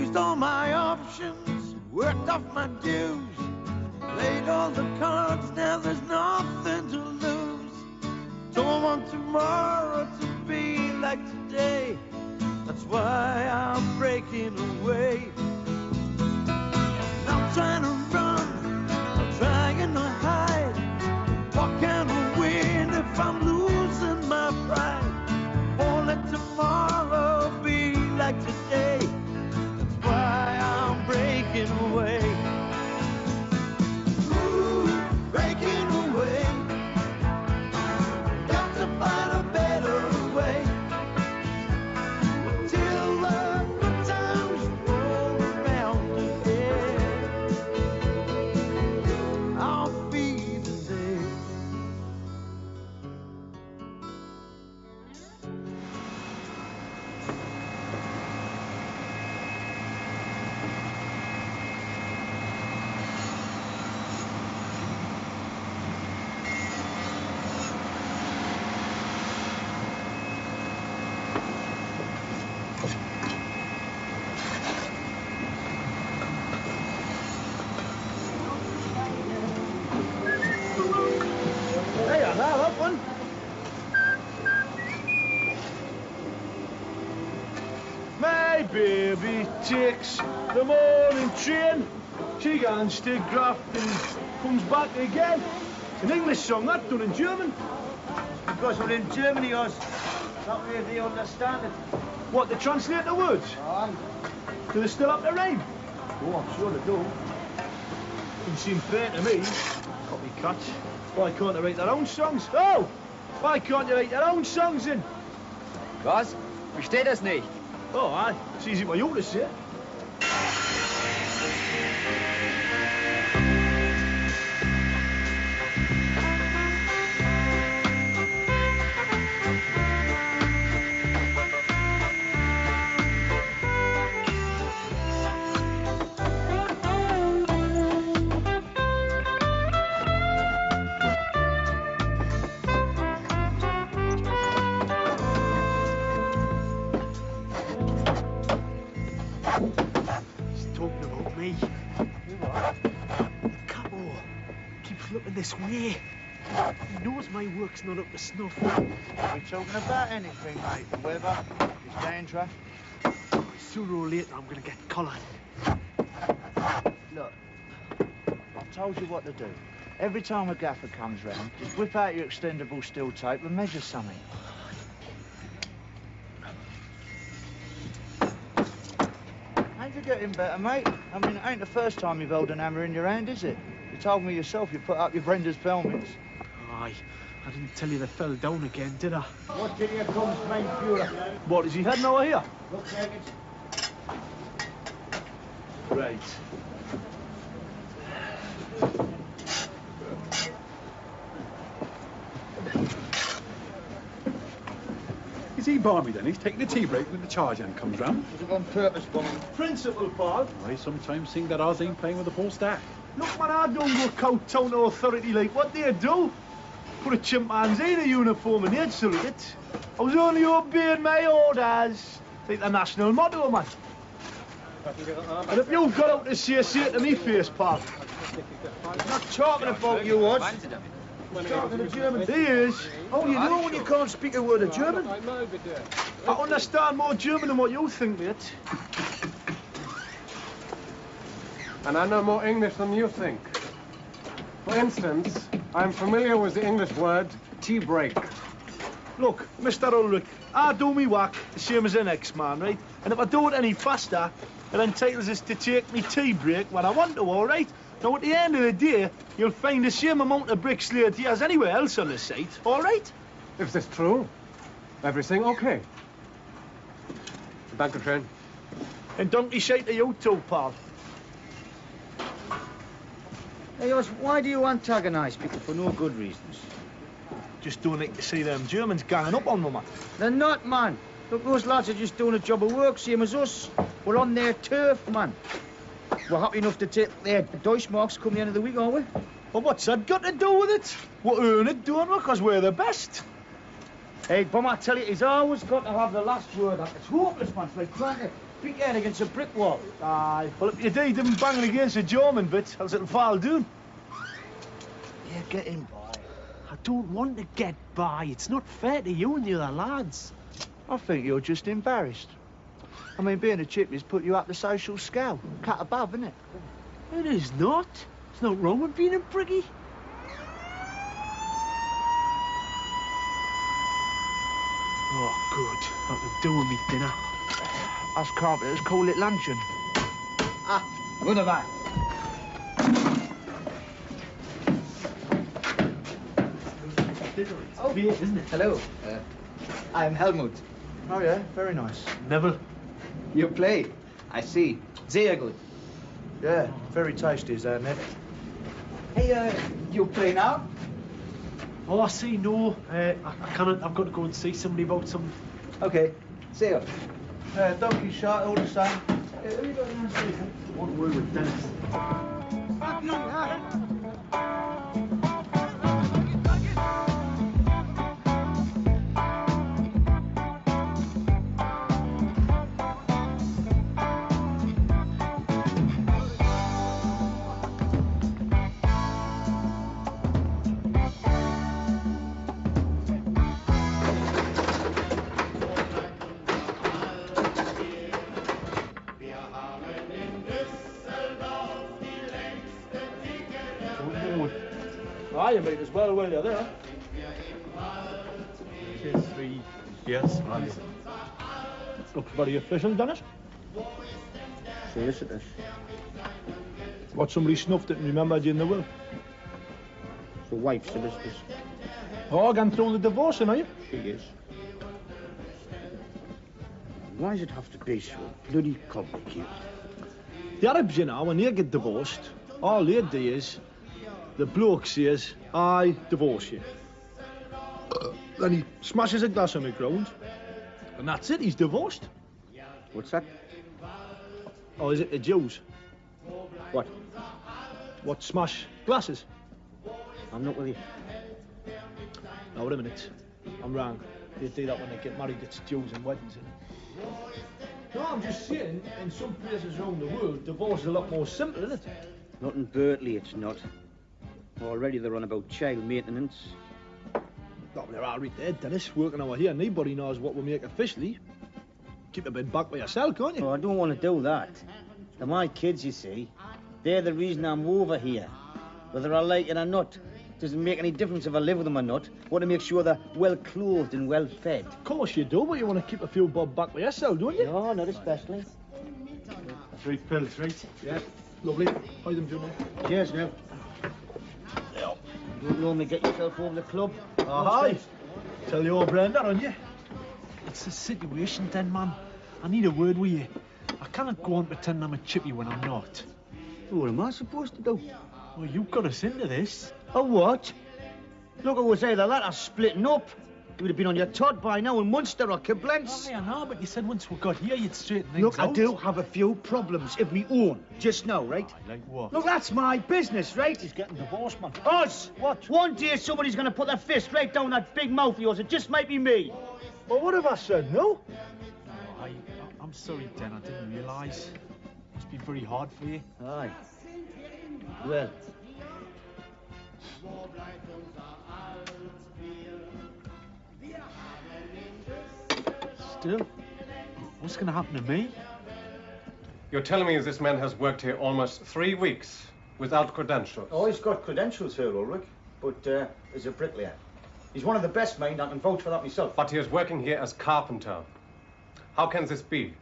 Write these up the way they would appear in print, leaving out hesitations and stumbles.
Used all my options, worked off my dues, played all the cards, now there's nothing to lose. Don't want tomorrow to be like today, that's why I'm breaking away. I'm trying to run, I'm trying to hide. What can I win if I'm losing my pride? Won't let tomorrow be like today, that's why I'm breaking away. Ooh, breaking away. Got to find a better way. Till the good times roll around again, I'll be the same. Hey, I know that one. My baby takes the morning train. She goes to graft and comes back again. It's an English song, that done in German. Because we're in Germany, us. That way they understand it. What, they translate the words? Aye. Do they still have to rhyme? Oh, I'm sure they do. Doesn't seem fair to me. Copycats. Why can't they write their own songs? Oh! Why can't you write your own songs then? Was? Versteht das nicht? Oh, aye. It's easy for you to say. Talking about me. Capo keeps looking this way. He knows my work's not up to snuff. Are we talking about anything, mate? The weather? It's dangerous. Sooner or later, I'm gonna get collared. Look, I've told you what to do. Every time a gaffer comes round, just whip out your extendable steel tape and measure something. Ain't you getting better, mate? I mean, it ain't the first time you've held an hammer in your hand, is it? You told me yourself you put up your Brenda's pelmets. Aye, I didn't tell you they fell down again, did I? What did you come, mein Führer? What, is he heading over here? Looks like it. Right. Is he barmy then? He's taking a tea break when the charge hand comes round. Was it on purpose, Bob? Principal, Paul. I sometimes think that ours ain't playing with the full stack. Look, man, I don't go coat-town authority like what they do. Put a chimpanzee in a uniform and they'd salute it. I was only obeying my orders. Like the national motto, man. And if you've got out to say it to me face, pal. I'm not talking about you, what? Meinen Sie damit? Talking to German. He is. How do you know when you can't speak a word of German? I understand more German than what you think, mate. And I know more English than you think. For instance, I'm familiar with the English word tea break. Look, Mr. Ulrich, I do me work the same as the next man, right? And if I do it any faster, it entitles us to take me tea break when I want to, all right? Now, at the end of the day, you'll find the same amount of bricks laid here as anywhere else on the site, all right? If that's true, everything okay. Dankeschön. And donkey shite to you too, pal. Hey, Oz, why do you antagonize people for no good reasons? Just don't like to see them Germans ganging up on them, man. They're not, man. Look, those lads are just doing a job of work, same as us. We're on their turf, man. We're happy enough to take their Deutschmarks come the end of the week, aren't we? Well, what's that got to do with it? We earn it, don't we? Because we're the best. Hey, Bum, I tell you, he's always got to have the last word. It's hopeless, man. It's like cracker. Beat your head against a brick wall. Aye. Well, if you did them banging against the German bit, else it'll fall down. Yeah, get in, boy. I don't want to get by. It's not fair to you and the other lads. I think you're just embarrassed. I mean, being a chippy's put you up the social scale. Cut above, isn't it? It is not. There's no wrong with being a briggy. Oh, good. I can do with me dinner. Us carpenters call it luncheon. Ah, wunderbar. Oh, isn't it? Hello. I'm Helmut. Oh, yeah? Very nice. Neville. You play? I see. Sehr good. Yeah, very tasty, is that, Ned? Hey, you play now? Oh, I see. No, I cannot. I've got to go and see somebody about some. Okay. See you. Donkey shot, all the same. Who you got to see? One word with Dennis. Aye, you might as well while you're there. 3 years. Looks very official, Dennis. Solicitors. What, somebody snuffed it and remembered you in the will? The wife solicitors. Oh, gone through the divorce, are you? She is. Why does it have to be so bloody complicated? The Arabs, you know, when they get divorced, all they do is the bloke says, I divorce you. Then he smashes a glass on the ground, and that's it, he's divorced. What's that? Or is it the Jews? What? What smash glasses? I'm not with you. No, wait a minute. I'm wrong. They do that when they get married, it's Jews and weddings. No, I'm just saying, in some places around the world, divorce is a lot more simple, isn't it? Not in Berkeley, it's not. Already they're on about child maintenance. Oh, they're all right there, Dennis, working over here. Nobody knows what we make officially. Keep a bit back by yourself, can't you? Oh, I don't want to do that. They're my kids, you see. They're the reason I'm over here. Whether I like it or not, doesn't make any difference if I live with them or not. I want to make sure they're well-clothed and well-fed. Of course you do, but you want to keep a few bob back by yourself, don't you? No, not especially. 3 pills, right? Yeah. Lovely. Hide them, Junior. Cheers, now. You don't normally get yourself over the club. Aye. Tell you all, Brenda, aren't you? It's the situation, then, man. I need a word with you. I cannot go on pretending I'm a chippy when I'm not. What am I supposed to do? Well, you got us into this. A what? Look, it was either that or splitting up. You would have been on your Todd by now in Munster or Koblenz. Oh, yeah, no, but you said once we got here, you'd straighten things Look, out. I do have a few problems of me own, just now, right? Like what? Look, that's my business, right? He's getting divorced, man. Us! What? One day somebody's going to put their fist right down that big mouth of yours. It just might be me. Well, what have I said, no? Oh, I'm sorry, Den, I didn't realise. It's been very hard for you. Aye. Well. Still, what's going to happen to me? You're telling me this man has worked here almost 3 weeks without credentials? Oh, he's got credentials here, Ulrich, but he's a bricklayer. He's one of the best, mind. I can vouch for that myself. But he is working here as carpenter. How can this be?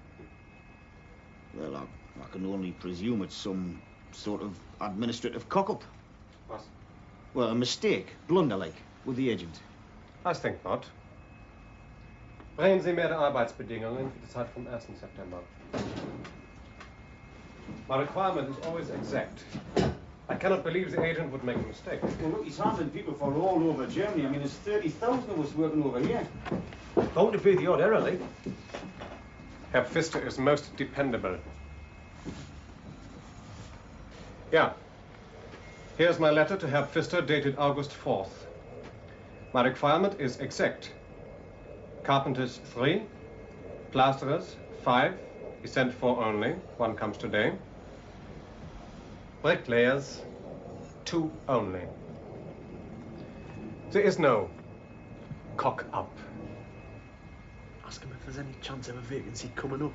Well, I can only presume it's some sort of administrative cock-up. What? Well, a mistake, blunder-like, with the agent. I think not. Bringen Sie mir die Arbeitsbedingungen für die Zeit vom 1. September. My requirement is always exact. I cannot believe the agent would make a mistake. Well, look, he's handling people for all over Germany. I mean, there's 30,000 of us working over here. Bound to be the odd error, like. Herr Pfister is most dependable. Yeah. Here's my letter to Herr Pfister dated August 4th. My requirement is exact. Carpenters 3, plasterers 5, We sent 4 only. 1 comes today. Bricklayers, 2 only. There is no cock up. Ask him if there's any chance of a vacancy coming up.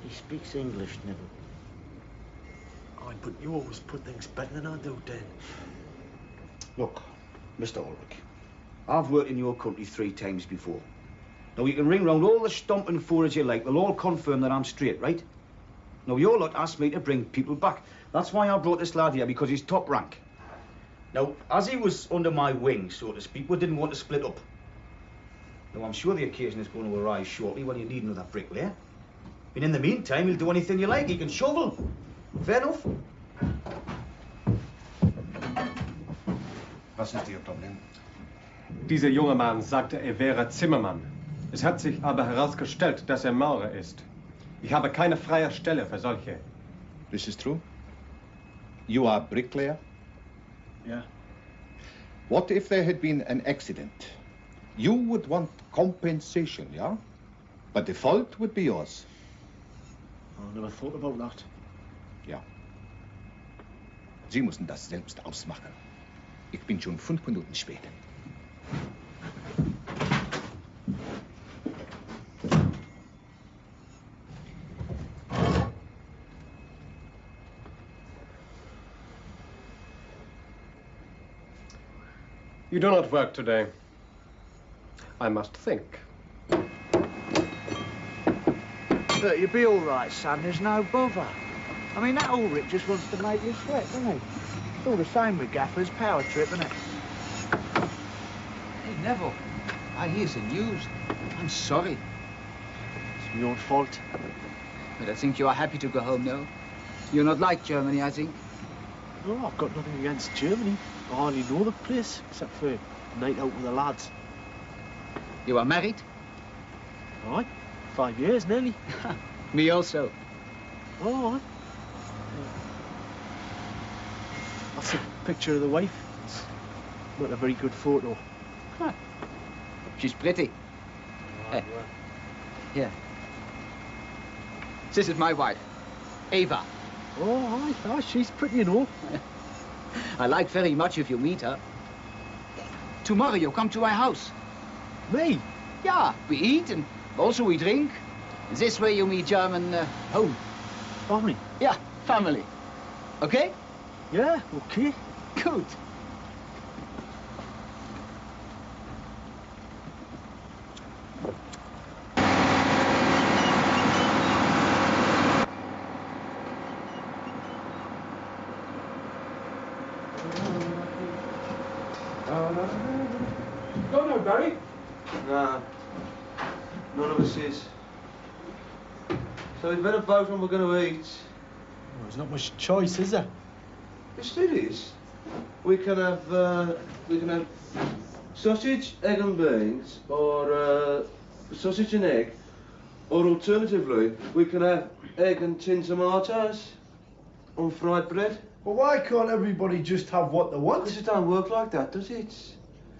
He speaks English, Neville. Aye, but you always put things better than I do, Dan. Look, Mr. Ulrich, I've worked in your country 3 times before. Now, you can ring round all the stomping fours you like. They'll all confirm that I'm straight, right? Now, your lot asked me to bring people back. That's why I brought this lad here, because he's top rank. Now, as he was under my wing, so to speak, we didn't want to split up. Now, I'm sure the occasion is going to arise shortly when you need another bricklayer. And in the meantime, he'll do anything you like. He can shovel. Fair enough. Was ist Ihr Problem? Dieser junge Mann sagte, er wäre Zimmermann. Es hat sich aber herausgestellt, dass er Maurer ist. Ich habe keine freie Stelle für solche. This is true? You are bricklayer? Yeah. What if there had been an accident? You would want compensation, yeah? But the fault would be yours. I never thought about that. Ja. Sie müssen das selbst ausmachen. Ich bin schon 5 Minuten später. You do not work today. I must think. Look, you'll be all right, son. There's no bother. I mean, that Ulrich just wants to make you sweat, doesn't he? It's all the same with Gaffer's power trip, isn't it? Hey, Neville, I hear the news. I'm sorry. It's my own fault. But I think you are happy to go home now. You're not like Germany, I think. No, I've got nothing against Germany. I hardly know the place, except for a night out with the lads. You are married? Aye, 5 years nearly. Me also. Oh, aye. That's a picture of the wife. It's not a very good photo. Huh. She's pretty. Aye, Here. This is my wife, Eva. Oh, aye, she's pretty, you know. I like very much if you meet her. Tomorrow you come to my house. Me? Yeah, we eat and also we drink. This way you meet German home. Family? Yeah, family. Okay? Yeah, okay. Good. Go now, Barry. Nah, none of us is. So we've better vote when we're going to eat. Well, there's not much choice, is there? Yes, there is. We can have sausage, egg and beans, or sausage and egg, or alternatively, we can have egg and tin tomatoes on fried bread. Well, why can't everybody just have what they want? Because it don't work like that, does it?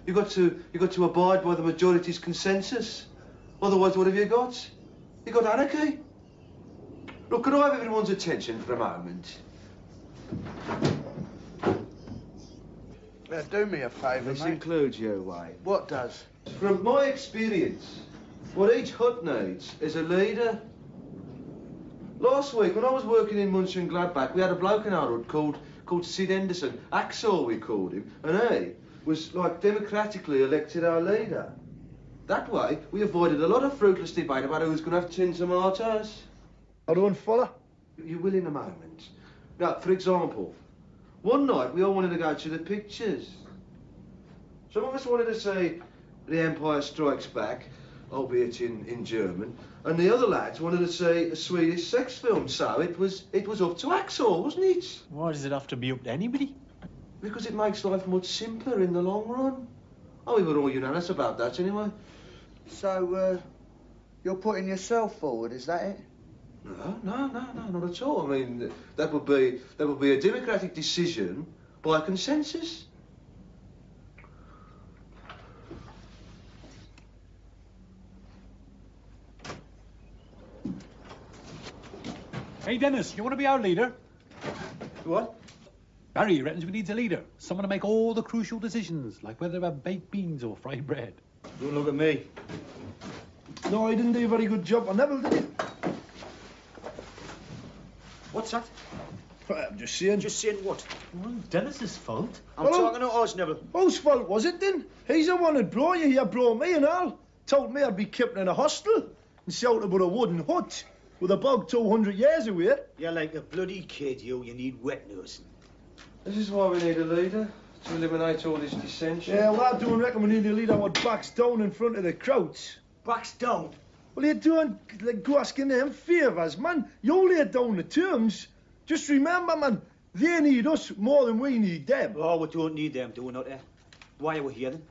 You got to abide by the majority's consensus. Otherwise, what have you got? You got anarchy. Look, can I have everyone's attention for a moment? Now, do me a favour, This mate. includes you, Wayne. What does? From my experience, what each hut needs is a leader. Last week, when I was working in Mönchengladbach, we had a bloke in our hut called Sid Henderson. Axel, we called him, and he was like democratically elected our leader. That way, we avoided a lot of fruitless debate about who's going to have tin tomatoes. I don't follow. You will in a moment. Now, for example, one night we all wanted to go to the pictures. Some of us wanted to see The Empire Strikes Back, albeit in German, and the other lads wanted to see a Swedish sex film. So it was up to Axel, wasn't it? Why does it have to be up to anybody? Because it makes life much simpler in the long run. Oh, we were all unanimous about that anyway. So, you're putting yourself forward, is that it? No, not at all. I mean, that would be a democratic decision by consensus. Hey, Dennis, you want to be our leader? What? Barry reckons we need a leader. Someone to make all the crucial decisions, like whether to have baked beans or fried bread. Don't look at me. No, I didn't do a very good job on Neville, did you? What's that? I'm just saying. Just saying what? Well, Dennis's fault. I'm talking to us, Neville. Whose fault was it then? He's the one that brought you here, brought me and all. Told me I'd be kept in a hostel and shouted about a wooden hut with a bog 200 years away. You're like a bloody kid, you. You need wet nursing. This is why we need a leader, to eliminate all this dissension. Yeah, well, I don't reckon we need a leader what backs down in front of the crowds. Backs down? Well, you don't go asking them favours, man. You lay down the terms. Just remember, man, they need us more than we need them. Oh, we don't need them, do we not, eh? Why are we here, then?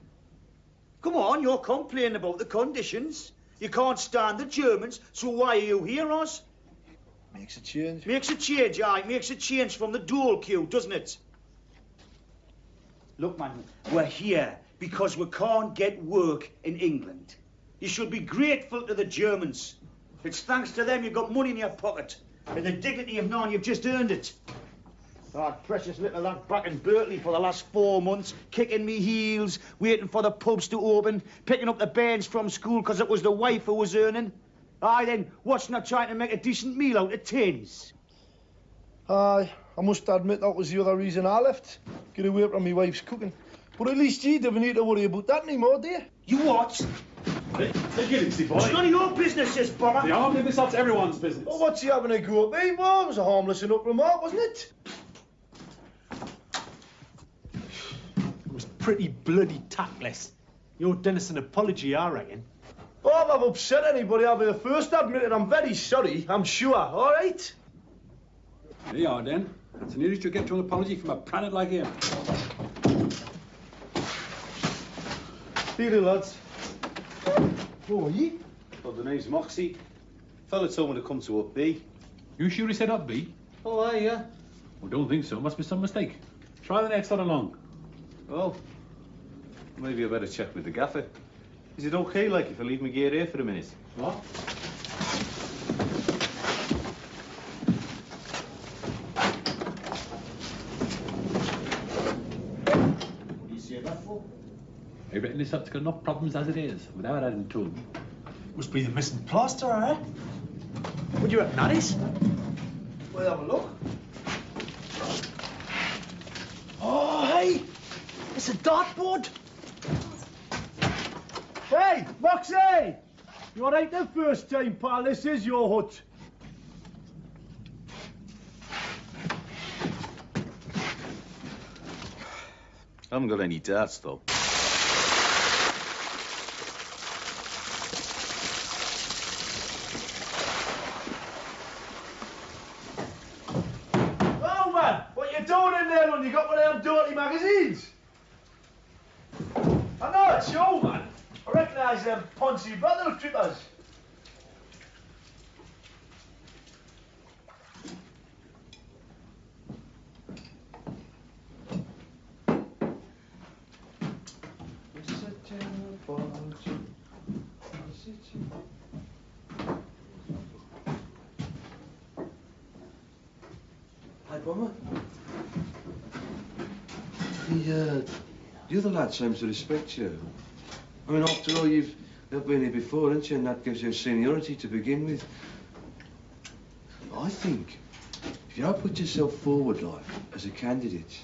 Come on, you're complaining about the conditions. You can't stand the Germans, so why are you here, Oz? Makes a change. Makes a change, aye. Makes a change from the dual queue, doesn't it? Look, man, we're here because we can't get work in England. You should be grateful to the Germans. It's thanks to them you've got money in your pocket. And the dignity of knowing you've just earned it. Oh, precious little lad back in Berkeley for the last 4 months, kicking me heels, waiting for the pubs to open, picking up the bairns from school because it was the wife who was earning. Aye, then, what's not trying to make a decent meal out of tins? Aye, I must admit that was the other reason I left. Get away from my wife's cooking. But at least you don't need to worry about that anymore, do you? You what? Hey, get it, Steve boy. It's none of your business, this bomber. The army this up's everyone's business. Well, what's he having a go at me, boy? It was a harmless enough remark, wasn't it? It was pretty bloody tactless. You owe Dennis an apology, I reckon. Oh, if I've upset anybody, I'll be the first to admit it. I'm very sorry, I'm sure, all right? There you are, then. That's the nearest you'll get to an apology from a planet like him. See you, lads. Who are you? Well, the name's Moxie. Fella told me to come to up B. You sure he said up B? Oh, aye, yeah. Well, don't think so. Must be some mistake. Try the next one along. Oh, maybe I better check with the gaffer. Is it okay, like, if I leave my gear here for a minute? What? What do you say that for? I reckon this up's got enough problems as it is, without adding to them. Must be the missing plaster, eh? What do you reckon that is? Well, have a look. Oh, hey! It's a dartboard! Hey, Moxie! You all right the first time, pal? This is your hut. I haven't got any darts, though. Oh, man! What you doing in there when you got one of them dirty magazines? I know it's you, man. I recognise them Ponzi brother trippers. Hi, Bomber. The other lad seems to respect you. I mean, after all, you've been here before, haven't you? And that gives you seniority to begin with. I think if you don't put yourself forward, like, as a candidate,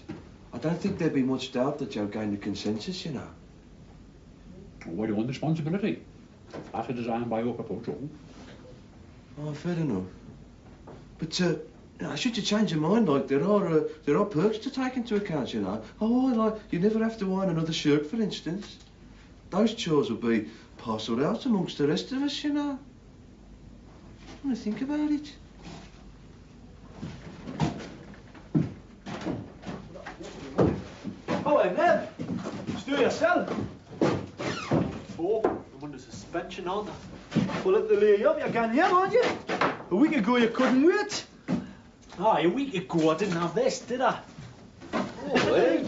I don't think there'd be much doubt that you'll gain the consensus, you know. Well, why do you want responsibility? That's a design by your proposal. Oh, fair enough. But, should you change your mind, like, there are perks to take into account, you know. Oh, like, you never have to iron another shirt, for instance. Those chores will be parcelled out amongst the rest of us, you know. I want to think about it. Oh, hey, Neb. Just do yourself. Oh, I'm under suspension, aren't I? Well, if they lay you up, you're going here, aren't you? A week ago, you couldn't wait. Aye, a week ago I didn't have this, did I? Oh, hey.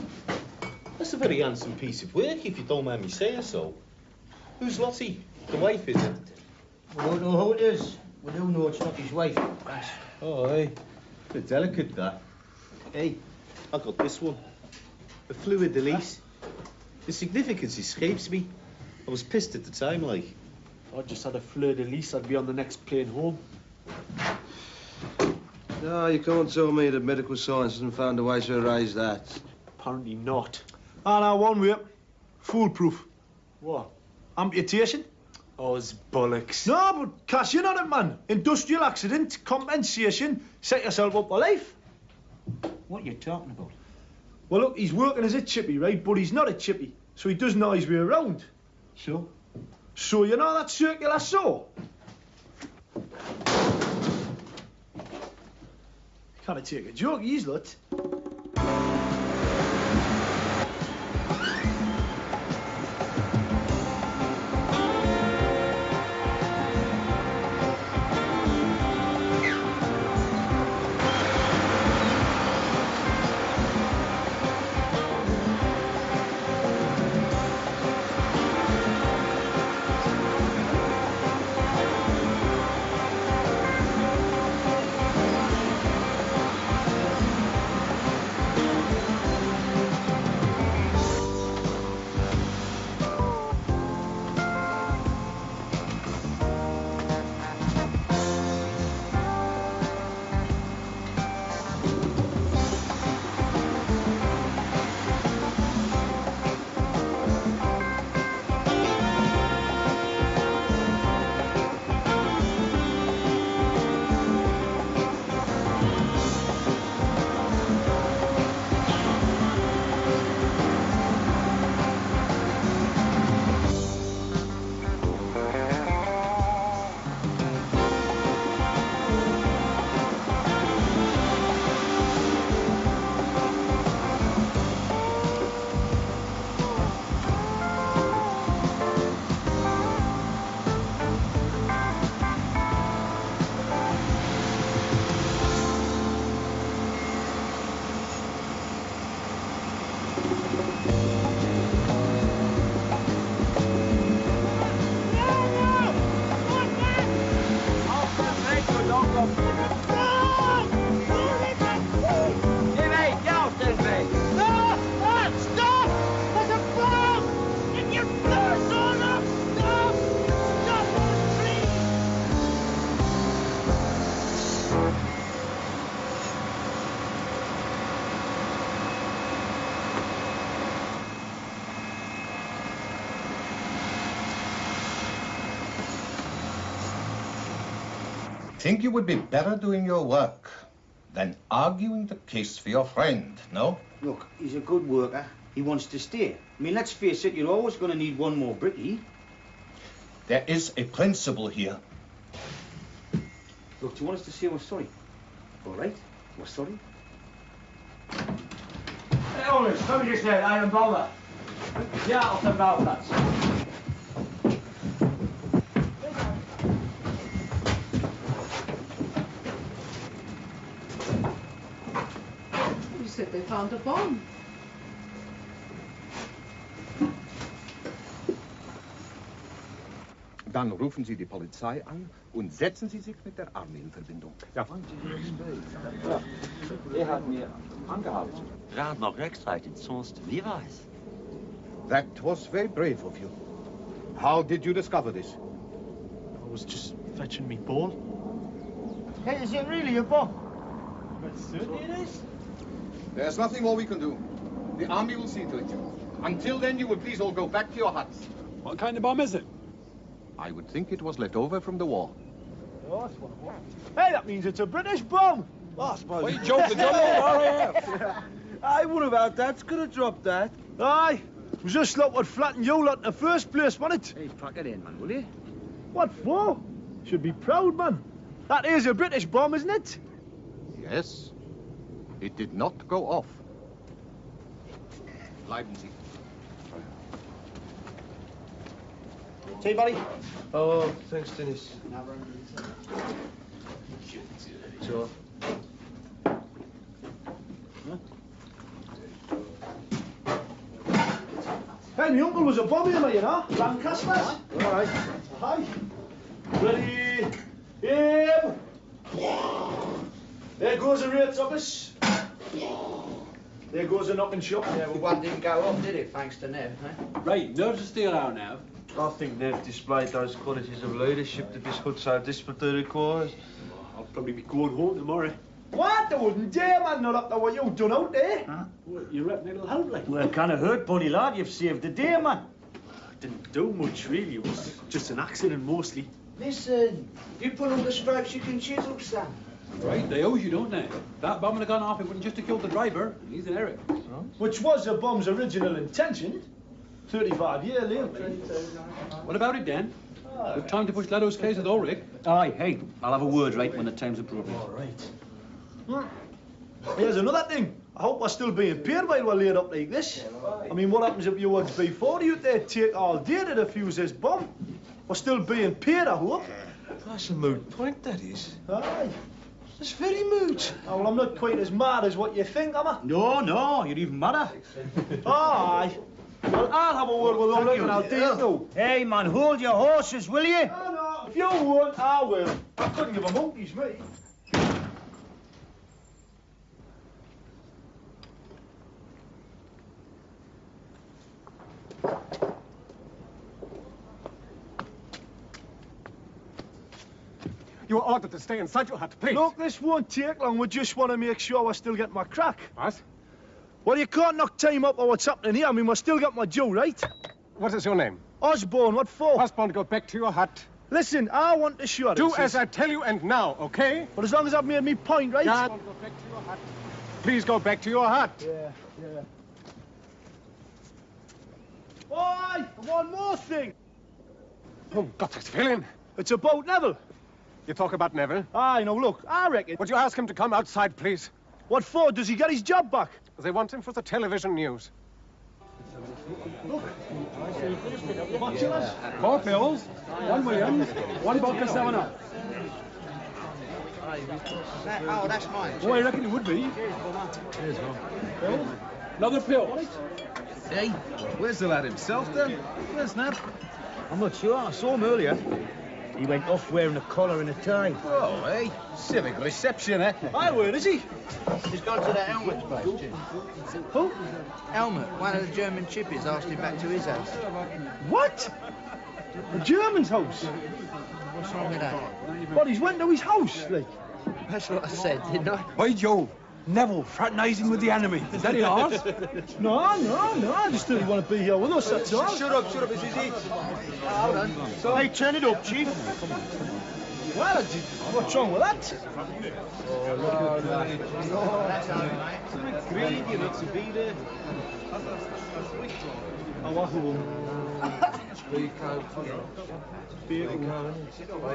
That's a very handsome piece of work, if you don't mind me saying so. Who's Lottie? The wife, is it? I don't know who it is. Well, who knows it's not his wife? Oh, hey. Bit delicate, that. Hey, I got this one. A fluid release. The significance escapes me. I was pissed at the time, like. If I just had a fleur-de-lis, I'd be on the next plane home. No, you can't tell me that medical science hasn't found a way to erase that. Apparently not. Ah, now, one way. Foolproof. What? Amputation? Oh, it's bollocks. No, but cash in on it, man. Industrial accident, compensation, set yourself up for life. What are you talking about? Well, look, he's working as a chippy, right? But he's not a chippy, so he doesn't know his way around. So? So, you know that circular saw? Can't take a joke, he's lot. Think you would be better doing your work than arguing the case for your friend, no? Look, he's a good worker. He wants to stay. I mean, let's face it, you're always going to need one more brickie. There is a principle here. Look, do you want us to say we're sorry? All right, we're sorry. Hey, Ulrich, come just there, I am bother. Ja, auf dem Bauplatz. You said they found a bomb. Dann rufen Sie die Polizei an und setzen Sie sich mit der Army in Verbindung. Ja. Hat mir angehalten. Gerade noch rechtzeitig, sonst wie weiß. That was very brave of you. How did you discover this? I was just fetching me ball. Hey, is it really a bomb? Certainly it is. There's nothing more we can do. The Army will see to it. Until then, you will please all go back to your huts. What kind of bomb is it? I would think it was left over from the war. Oh, that's what it was. Hey, that means it's a British bomb. Oh, I suppose. What are you joking, John? RAF. Aye, what about that? Could have dropped that. Aye. It was just lot what flattened you lot in the first place, wasn't it? Hey, pack it in, man, will you? What for? Should be proud, man. That is a British bomb, isn't it? Yes. It did not go off. Bleiben Sie. Tea, buddy? Oh, thanks, Dennis. Sure. Hey, my uncle was a bomber, you know. Lancaster's. All right. Hi. Ready. There goes the rates office. There goes the knocking shop. Yeah, well, one didn't go off, did it, thanks to Nev, eh? Right, nerves are still out now. I think Nev displayed those qualities of leadership that this hood so desperately requires. I'll probably be going home tomorrow. What? I wouldn't dare, man, not up to what you've done out there. Huh? Well, you reckon it'll help, like? Well, kind of hurt, buddy lad. You've saved the day, man. Didn't do much, really. It was just an accident, mostly. Listen, you put all the stripes you can chisel, Sam. Right, they owe you, don't they? If that bomb had gone off, it wouldn't just have killed the driver. He's an Eric. Which was the bomb's original intention. 35 years later. What about it, Dan? Good time to push Leto's case with Ulrich. Aye, hey, I'll have a word, right, when the time's appropriate. All right. Here's another thing. I hope we're still being paid while we're laid up like this. I mean, what happens if you works before you take all day to defuse this bomb? We're still being paid, I hope. That's a moot point, that is. Aye. That's very moot. Oh, well, I'm not quite as mad as what you think, am I? No, you're even madder. Aye. Well, I'll have a word with Ulrich and I'll do it now. Hey, man, hold your horses, will you? No, if you won't, I will. I couldn't give a monkey's, me. You are ordered to stay inside your hut, please. Look, this won't take long. We just want to make sure I still get my crack. What? Well, you can't knock time up or what's happening here. I mean, we still got my due, right? What is your name? Osborne, what for? Osborne, go back to your hut. Listen, I want assurances. Do as I tell you and now, okay? But as long as I've made me point, right? Yeah. Go back to your hut. Please go back to your hut. Yeah. Boy, one more thing. Oh, Gottes Willen. It's about Neville. You talk about Neville? Aye, no, look, I reckon... Would you ask him to come outside, please? What for? Does he get his job back? They want him for the television news. Look. 4 pills, 1 Williams, 1 vodka 7-Up. Oh, that's mine. Oh, I reckon it would be. Here's one. Another pill. Hey, where's the lad himself, then? Where's Ned? I'm not sure. I saw him earlier. He went off wearing a collar and a tie. Oh, hey, civic reception, eh? Aye, where is he? He's gone to that Helmut's place, Jim. Who? Helmut, one of the German chippies, asked him back to his house. What? The German's house? What's wrong with that? What, he's went to his house, like? That's what I said, didn't I? Hey, Joe. Neville fraternising with the enemy. Is that yours? No. I just didn't want to be here with us, that's all. Shut up, it's easy. Hold on. So, hey, turn it up, Chief. Well, what's wrong with that? That's all right. Greed, you're not so bad.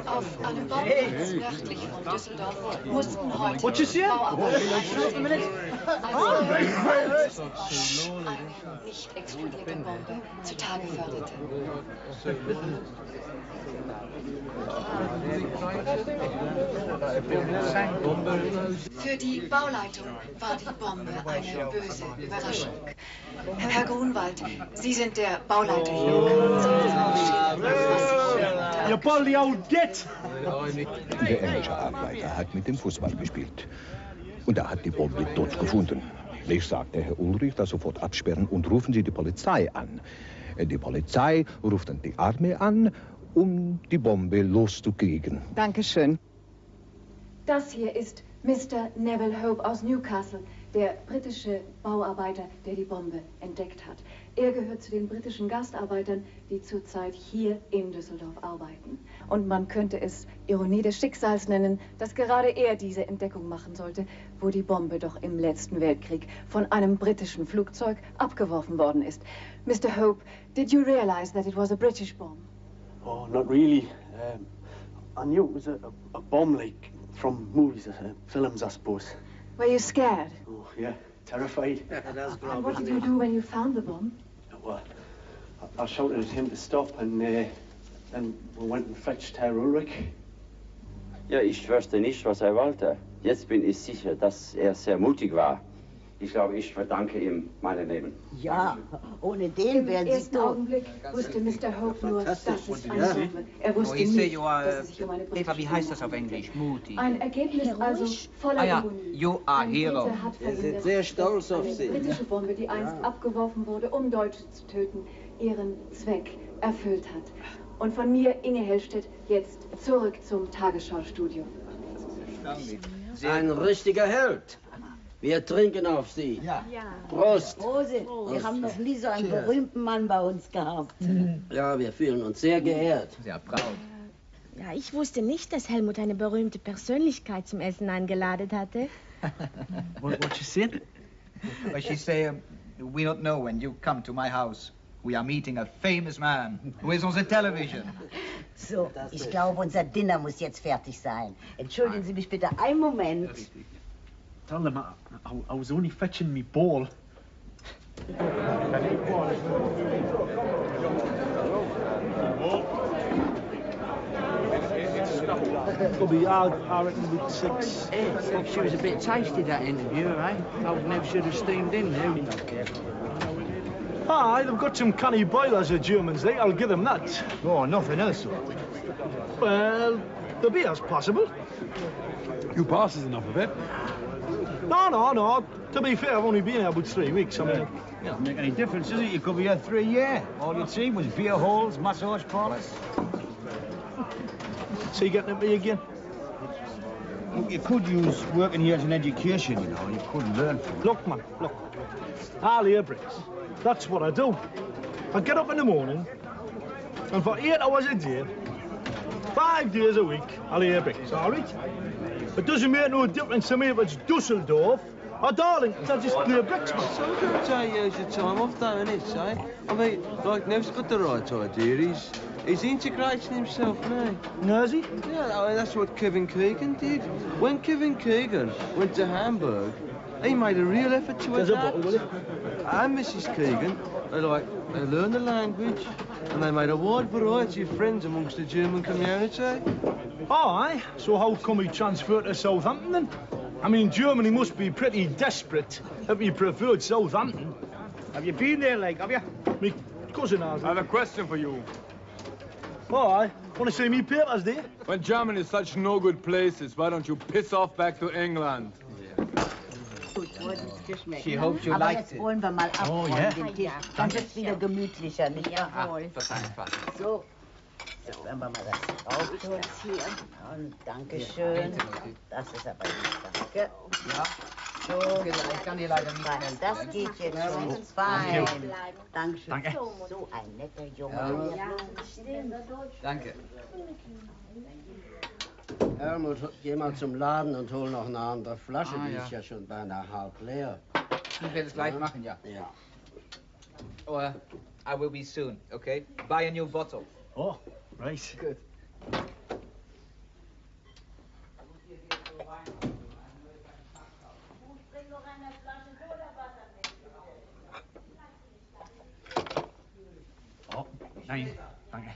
Auf einem Bauplatz nördlich von Düsseldorf mussten heute What you say? Bauarbeiter eine nicht explodierte Bombe zutage förderte. Für die Bauleitung war die Bombe eine böse Überraschung. Herr Grunwald, Sie sind der Bauleiter hier. You bloody old git! Der englische Arbeiter hat mit dem Fußball gespielt. Und er hat die Bombe dort gefunden. Ich sagte Herr Ulrich, das sofort absperren und rufen Sie die Polizei an. Die Polizei ruft dann die Armee an, die Bombe loszukriegen. Dankeschön. Das hier ist Mr. Neville Hope aus Newcastle, der britische Bauarbeiter, der die Bombe entdeckt hat. Er gehört zu den britischen Gastarbeitern, die zurzeit hier in Düsseldorf arbeiten. Und man könnte es Ironie des Schicksals nennen, dass gerade er diese Entdeckung machen sollte, wo die Bombe doch im letzten Weltkrieg von einem britischen Flugzeug abgeworfen worden ist. Mr. Hope, did you realize that it was a British bomb? Oh, not really. I knew it was a bomb, like, from movies, films, I suppose. Were you scared? Oh, yeah, terrified. And what did you do when you found the bomb? Well, I shouted at him to stop, and then we went and fetched Herr Ulrich. Ja, ich wusste nicht, was wollte. Jetzt bin ich sicher, dass sehr mutig war. Ich glaube, ich verdanke ihm mein Leben. Ja, ohne den wären Im Sie ersten tot. Augenblick wusste Mr. Hope nur, dass es eine Bombe. Er wusste you say nicht, you are, dass es sich um eine Eva, britische wie heißt das auf Englisch? Mutig. Ein Ergebnis also voller Ah ja, Ironie. you are Ein hero. Täter hat verhindert, sehr stolz dass auf eine Sie. britische Bombe, die einst abgeworfen wurde, um Deutsche zu töten, ihren Zweck erfüllt hat. Und von mir, Inge Hellstedt, jetzt zurück zum Tagesschaustudio. Ein richtiger Held. Wir trinken auf Sie. Ja. Prost. Prost. Wir haben noch nie so einen Cheers. berühmten Mann bei uns gehabt. Ja, wir fühlen uns sehr geehrt. Sehr proud. Ja, ich wusste nicht, dass Helmut eine berühmte Persönlichkeit zum Essen eingeladen hatte. What you said? Well, she say, we don't know when you come to my house. We are meeting a famous man who is on the television. So, ich glaube, unser Dinner muss jetzt fertig sein. Entschuldigen Sie mich bitte einen Moment. Tell them I was only fetching me ball. Bobby, I reckon with 6. Hey, she was a bit tasty, that interview, eh? Old Nev should have steamed in there. Aye, they've got some canny boilers, the Germans, I'll give them that. Oh, nothing else, sir. Well, the beer's possible. 2 passes enough of it. No. To be fair, I've only been here about 3 weeks. I mean, Doesn't make any difference, does it? You could be here 3 years. All you'd see was beer halls, massage parlours. so you getting at me again? Look, you could use working here as an education, you know. You could learn from it. Look, man, look. I'll lay bricks. That's what I do. I get up in the morning, and for 8 hours a day, 5 days a week, I lay bricks, all right? It doesn't make no difference to me if it's Dusseldorf or Darlington. I just lay bricks, man. Sometimes I use your time off, though, innit, eh? I mean, like, Nev's got the right idea. He's integrating himself now. No, is he? Yeah, I mean, that's what Kevin Keegan did. When Kevin Keegan went to Hamburg, he made a real effort to There's a adapt. bottle, will you? And Mrs. Keegan, they learned the language, and they made a wide variety of friends amongst the German community. Aye, so how come he transferred to Southampton then? I mean, Germany must be pretty desperate if he preferred Southampton. Have you been there, like, have you? Me cousin has. I have a question for you. Oh, aye. Want to see me papers, do you? When Germany is such no good places, why don't you piss off back to England? She hopes you Aber liked jetzt it. wollen wir mal abräumen ja. den Tisch. Dann wird's wieder gemütlicher, nicht wahr? Jawohl. Das einfach. So, jetzt werden wir mal das Auto hier. Und Dankeschön. Das ist aber nicht, danke. Ja. So, Ich kann dir leider nicht fein. helfen. Das geht jetzt schon fein. Dankeschön. Danke. So ein netter Junge. Ja. Danke. Helmut, geh mal zum Laden und hol noch eine andere Flasche. Ah, Die ja. ist ja schon beinahe halb leer. Ich werde es gleich machen, ja. Ja. Or I will be soon, okay? Buy a new bottle. Oh, right. Good. Oh, nein, danke.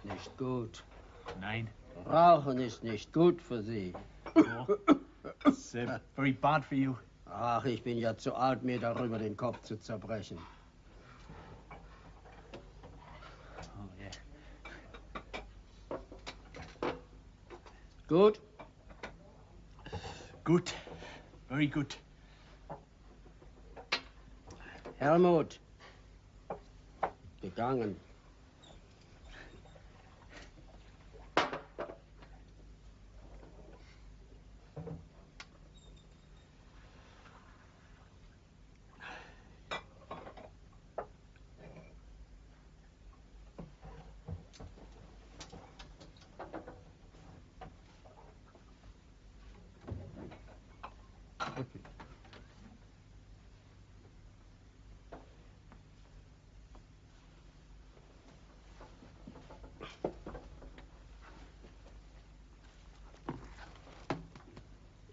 Nicht gut. Nein. Rauchen ist nicht gut für Sie. Oh, it's very bad for you. Ach, ich bin ja zu alt, mir darüber den Kopf zu zerbrechen. Oh, yeah. Gut? Good. Very good. Helmut. Gegangen.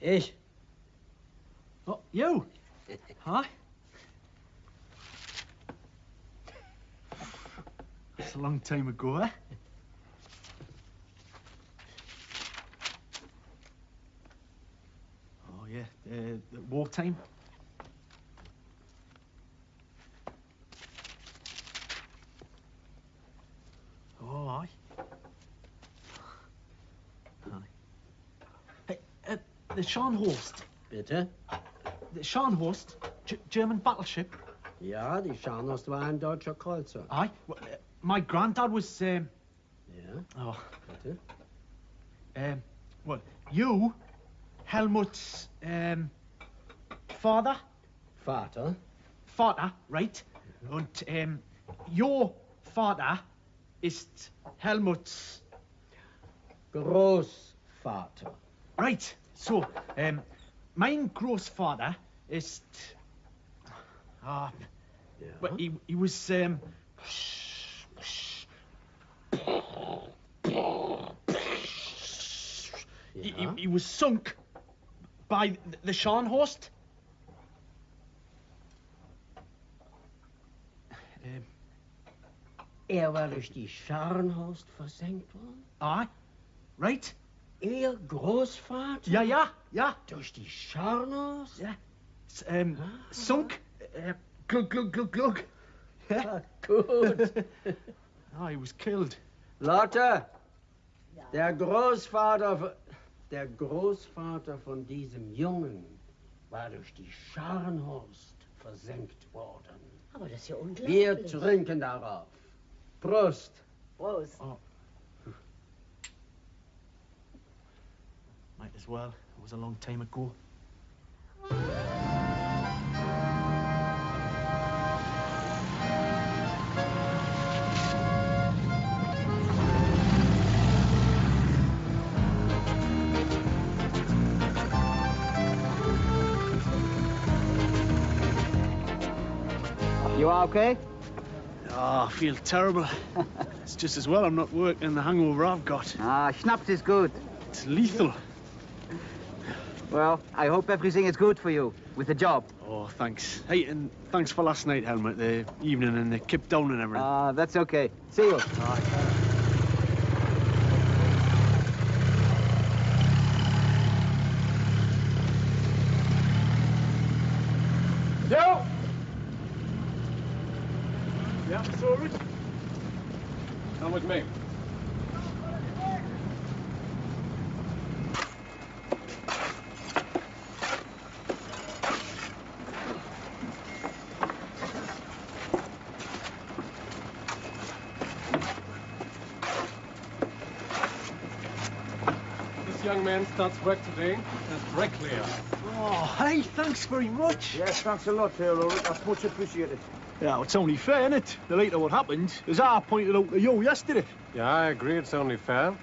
Ich? Oh, you? Huh? That's a long time ago, eh? yeah, wartime. Oh, aye. Hey, the Scharnhorst. Bitte? The Scharnhorst, German battleship. Ja, die Scharnhorst war ein deutscher Kreuzer. Aye. Well, my granddad was. Ja? Oh. Bitte? Well, you, Helmut's father. Vater? Vater, right? Und your father ist Helmut's Großvater. Right. So, mein Großvater ist. But he was. He was sunk by the Scharnhorst. War durch die Scharnhorst versenkt worden? Aye. Right? Ihr Großvater? Ja. Durch die Scharnhorst? Ja. Sunk. Glug. Ja, gut. He was killed. Lotte, der Großvater von diesem Jungen war durch die Scharnhorst versenkt worden. Aber das ist ja unglaublich. Wir trinken darauf. Prost. Prost. Oh. Might as well. It was a long time ago. You are okay? Oh, I feel terrible. It's just as well I'm not working the hangover I've got. Schnaps is good. It's lethal. Well, I hope everything is good for you with the job. Oh, thanks. Hey, and thanks for last night, Helmut, the evening and the kip down and everything. That's okay. See you. Joe! Yeah, sorry. Come with me. This young man starts work today as bricklayer. Oh, hey, thanks very much. Yes, thanks a lot, Ulrich. That's much appreciated. Yeah, well, it's only fair, innit? The later what happened, as I pointed out to you yesterday. Yeah, I agree it's only fair.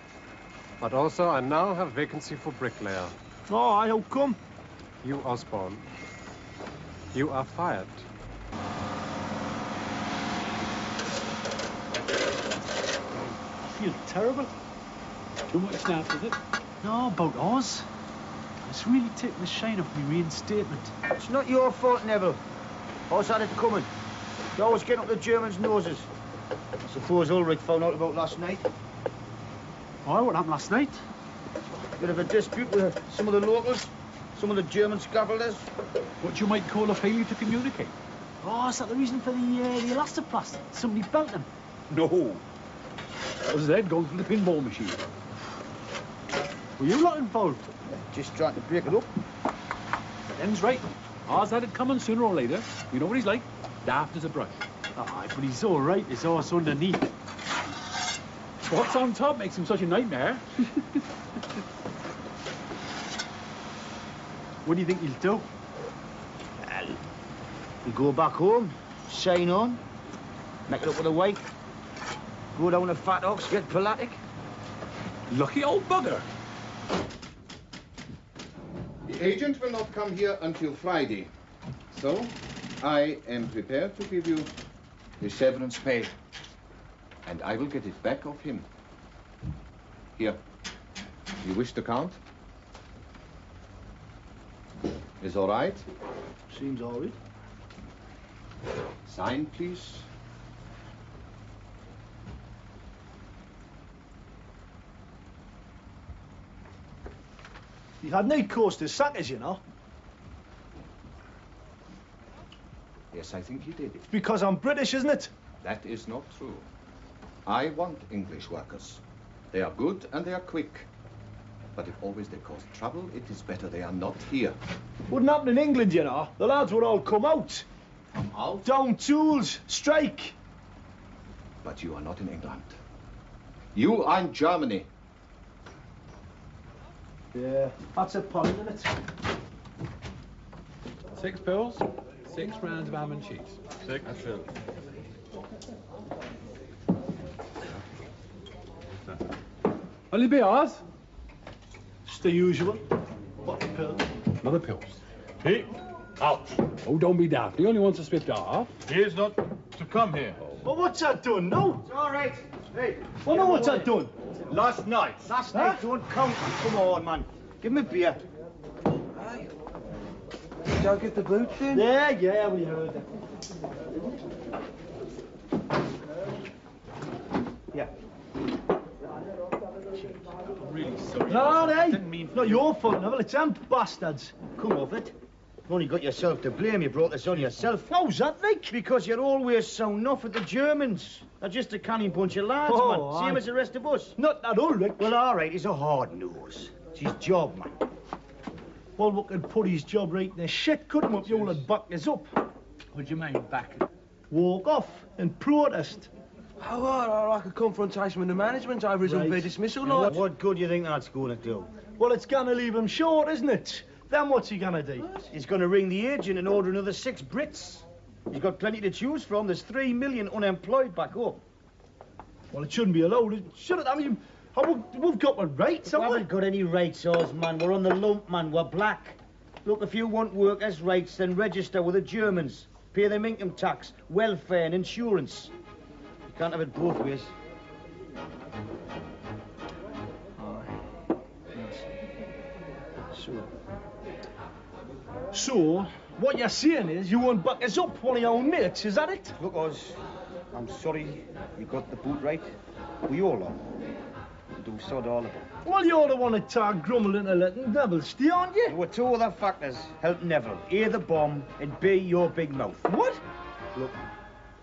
But also, I now have vacancy for bricklayer. Oh, how come? You, Osborne. You are fired. I feel terrible. Too much now, is it? No, about Oz. It's really taking the shine off me reinstatement. It's not your fault, Neville. Oz had it coming. You're always getting up the Germans' noses. I suppose Ulrich found out about last night. Oh, what happened last night? Bit of a dispute with some of the locals, some of the German scaffolders. What you might call a failure to communicate. Oh, is that the reason for the elastoplast? Somebody belt them? No. That was Ed going through the pinball machine. Were you not involved? Just trying to break it up. Em's right. Oz had it coming sooner or later. You know what he's like? Daft as a brush. Aye, but he's all right. His horse underneath. What's on top makes him such a nightmare. What do you think he'll do? Well, he'll go back home, shine on, make it up with a wife, go down to Fat Ox, get pelatic. Lucky old bugger. The agent will not come here until Friday. So, I am prepared to give you the severance pay. And I will get it back of him. Here. You wish to count? Is all right? Seems all right. Sign, please. He had no cause to sack us, you know. Yes, I think he did. It's because I'm British, isn't it? That is not true. I want English workers. They are good and they are quick. But if always they cause trouble, it is better they are not here. Wouldn't happen in England, you know. The lads would all come out. Come out? Down tools, strike. But you are not in England. You are in Germany. Yeah, that's a point, isn't it? 6 pills, 6 rounds of ham and cheese. 6. That's it. Only beers? It's the usual. What pill? Another pills. Hey, out. Oh, don't be daft. He only wants to spit off. He is not to come here. But what's that done? No. It's all right. Hey. Well, no, what's that done? Last night. Last night, don't count. Come on, man. Give him a beer. Did I get the boot then? Yeah, we heard it. Yeah. I'm really sorry. No, I didn't mean... not your fault, Neville. It's them bastards. Come off it. You've only got yourself to blame. You brought this on yourself. How's that, like? Because you're always sound off at the Germans. They're just a canny bunch of lads, man. Same as the rest of us. Not that Ulrich. Well, all right, he's a hard nose. It's his job, man. Well, we could put his job right in the shit, couldn't we, if you all had backed us up? What do you mean, back? Walk off and protest. Oh, like a confrontation with the management over his unfair dismissal, like. What good do you think that's going to do? Well, it's going to leave him short, isn't it? Then what's he going to do? He's going to ring the agent and order another 6 Brits. He's got plenty to choose from. There's 3 million unemployed back home. Well, it shouldn't be allowed. It shouldn't. I mean, we've got rights, We haven't got any rights, ours, man. We're on the lump, man. We're black. Look, if you want workers' rights, then register with the Germans. Pay them income tax, welfare and insurance. You can't have it both ways. So, what you're saying is you won't back us up, one of your own mates, is that it? Look, Oz, I'm sorry you got the boot right. We all are. Do sod all of it. Well, you're the one that tag Grummel into letting devils stay, aren't you? There were 2 other factors helping Neville. A, the bomb, and B, your big mouth. What? Look,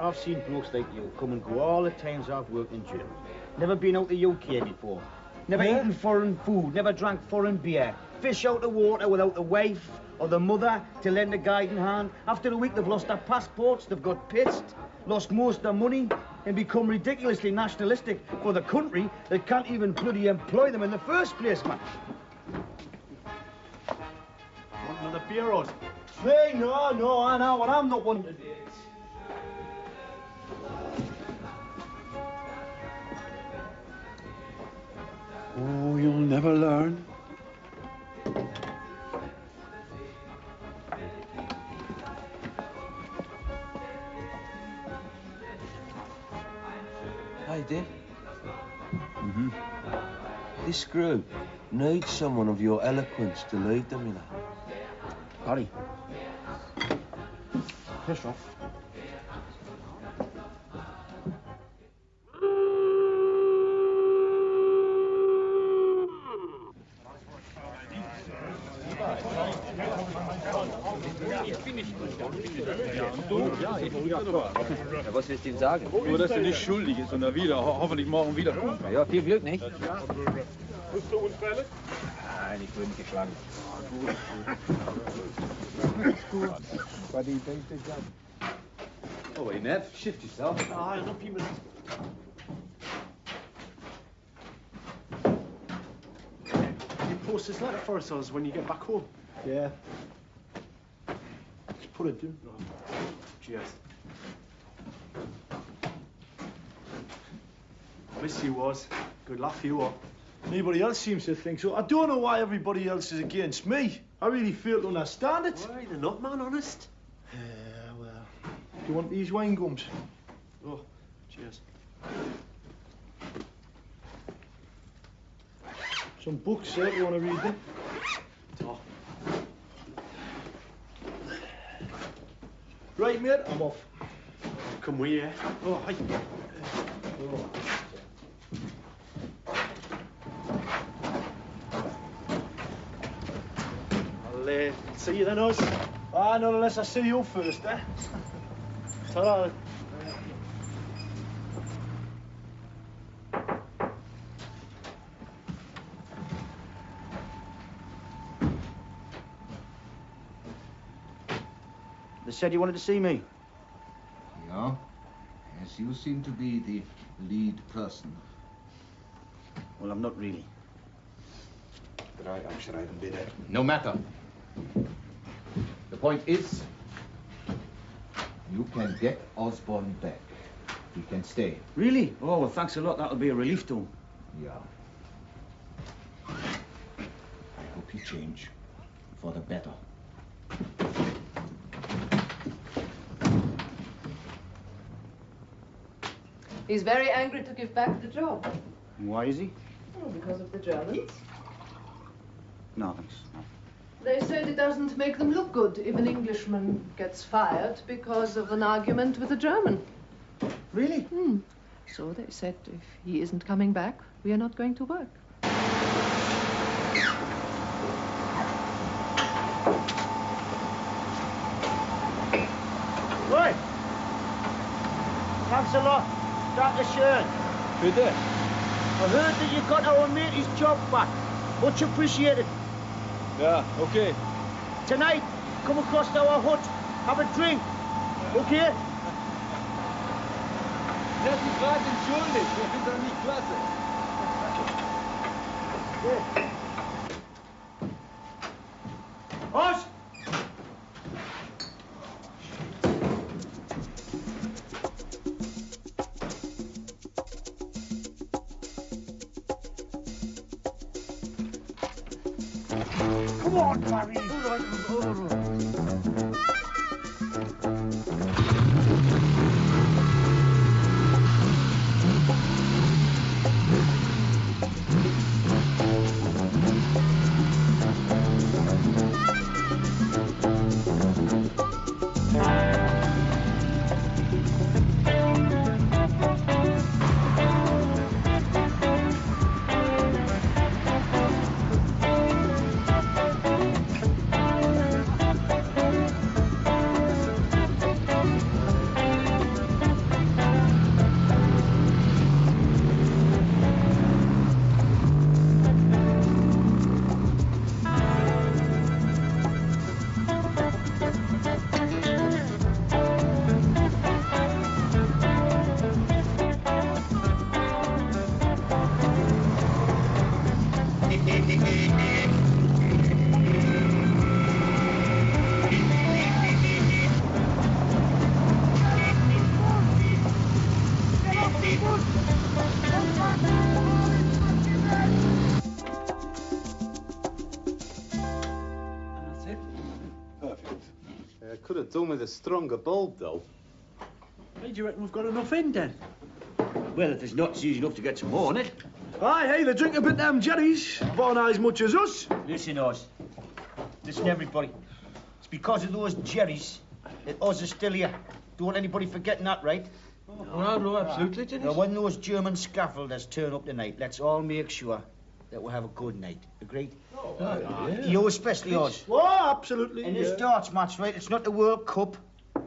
I've seen blokes like you come and go all the times I've worked in jail. Never been out the UK before. Never eaten foreign food, never drank foreign beer. Fish out the water without the wife or the mother to lend a guiding hand. After a week, they've lost their passports, they've got pissed, lost most of their money, and become ridiculously nationalistic for the country that can't even bloody employ them in the first place, man. Want another beer, Oz? Hey, no, I know what I'm not one to do. Oh, you'll never learn. Hey, Dick. This group needs someone of your eloquence to lead them, you know. Barry. Piss off. Ja, was willst du ihm sagen? Nur, dass er nicht schuldig ist und er hoffentlich morgen wiederkommt. Ja, viel Glück, nicht? Bist du unfällig? Nein, ich wurde nicht geschlagen. But he takes the job. Oh, hey, Nev, shift yourself. Ah, no people. You post this letter for us when you get back home. Yeah. Just put it in. Cheers. Miss you, was. Good laugh you are. Anybody else seems to think so. I don't know why everybody else is against me. I really fail to understand it. Why, they're not, man, honest. Yeah, well. Do you want these wine gums? Oh, cheers. Some books, sir. You want to read them? Oh. Right, mate, I'm off. Come with you. Oh, hi. Oh. I'll see you then, Oz. Ah, not unless I see you first, eh? Ta-ra. They said you wanted to see me. Yeah, as you seem to be the lead person. Well, I'm not really. But I'm sure I haven't been there. No matter. The point is, you can get Osborne back. He can stay. Really? Oh, well, thanks a lot. That'll be a relief to him. Yeah. I hope you change for the better. He's very angry to give back the job. Why is he? Oh, because of the Germans. No, thanks. No. They said it doesn't make them look good if an Englishman gets fired because of an argument with a German. Really? Hmm. So they said if he isn't coming back, we are not going to work. Right. Thanks a lot. Dr. Shern. Bitte. I heard that you got our mate's job back. Much appreciated. Yeah, okay. Tonight, come across to our hut, have a drink. Okay? Das ist gerade entschuldigt. Wir sind doch nicht klasse. Os! Come on, Barry. All right. Could have done with a stronger bulb, though. Hey, do you reckon we've got enough in, then? Well, if there's not, it's easy enough to get some more, isn't it? Aye, hey, they drink a bit them jerrys. Born as much as us. Listen, Oz. Listen, everybody. It's because of those jerrys that Oz is still here. Don't want anybody forgetting that, right? Oh, no, absolutely, Dennis. Now, when those German scaffolders turn up tonight, let's all make sure that we'll have a good night. Agreed? Yeah. You especially, Oz. Oh, absolutely. In this darts match, right, it's not the World Cup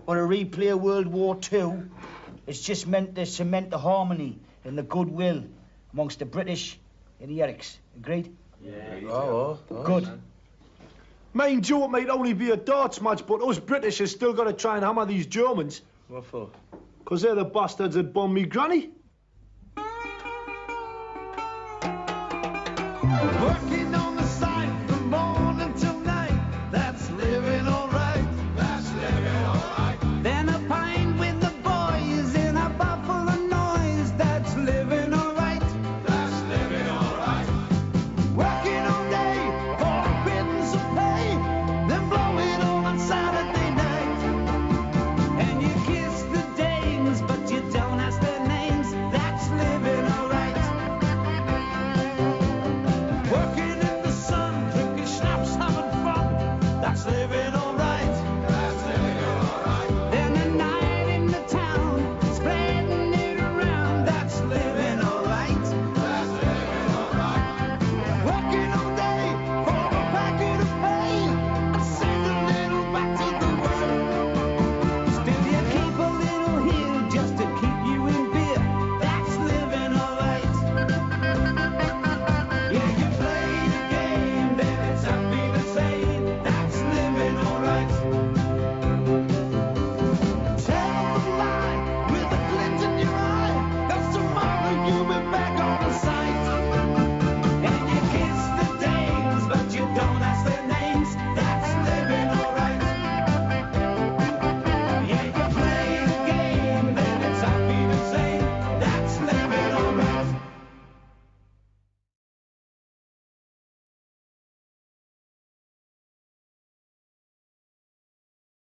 or a replay of World War II. It's just meant to cement the harmony and the goodwill amongst the British and the Erics. Agreed? Yeah. Oh. Good. Mind you, it might only be a darts match, but us British has still got to try and hammer these Germans. What for? Because they're the bastards that bombed me granny. Working on the site from morning till night. That's living alright. That's living alright. Then a pint with the boys in a buffalo noise. That's living alright. That's living alright. Working all day for a pittance of pay. Then blowing on Saturday night. And you kiss the dames, but you don't ask their names. That's living alright. Working in the sun, drinking schnapps, having fun. That's living